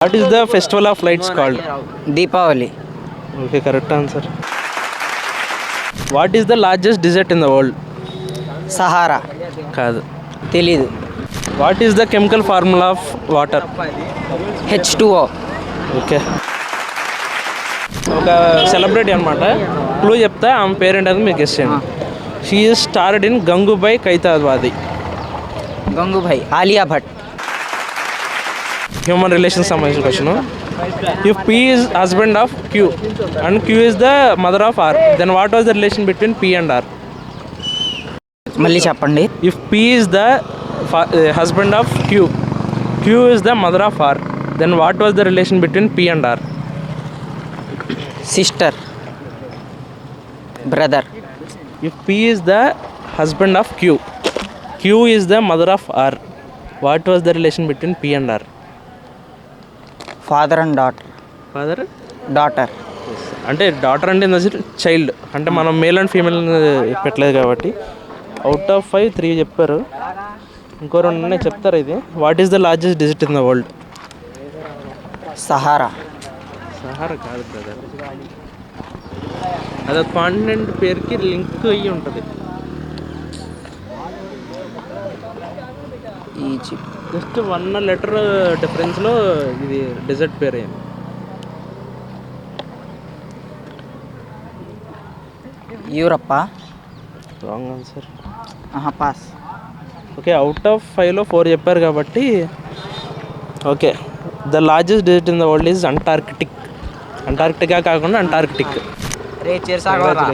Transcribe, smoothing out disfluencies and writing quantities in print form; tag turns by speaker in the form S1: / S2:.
S1: What is the festival of lights called?
S2: Deepavali.
S1: Okay, correct answer. What is the largest desert in the world?
S2: Sahara.
S1: కాదు.
S2: తెలీదు.
S1: What is the chemical formula of water?
S2: H2O.
S1: Okay. ఒక celebrity అనమాట. Clue చెప్తా ఆమె parent అది మీకు guess చేయండి. She is starred in Gangubai Kathiawadi.
S2: Gangubai. Alia Bhatt.
S1: Human relations సంబంధించిన question. If P is husband of Q and Q is the mother of R, then what was the relation between P and R?
S2: మళ్ళీ చెప్పండి.
S1: If P is the husband of Q, Q is the mother of R, then what was the relation between P and R?
S2: Sister. Brother.
S1: If P is the husband of Q, Q is the mother of R, what was the relation between P and R?
S2: Father and daughter.
S1: Father?
S2: Daughter.
S1: అంటే daughter అంటే child అంటే మనం male and female పెట్టలేదు కాబట్టి out of 5 3 చెప్పారు. ఇంకో 2 ఉన్నాయి చెప్తారు. ఇది what is the largest digit in the world?
S2: Sahara.
S1: Sahara కాదు బ్రదర్, అది కాంటినెంట్ పేరుకి లింక్ అయ్యి ఉంటుంది.
S2: ఈజిప్ట్.
S1: జస్ట్ 1 లెటర్ డిఫరెన్స్లో ఇది డెజర్ట్ పేరు అయింది.
S2: యూరప్పా.
S1: Wrong answer.
S2: Pass.
S1: Okay, out of 5లో 4 చెప్పారు కాబట్టి okay. The largest desert in the world is Antarctic. Antarctica కాకుండా అంటార్కిటిక్.
S2: రే చేర్సాగ ఊరుకో.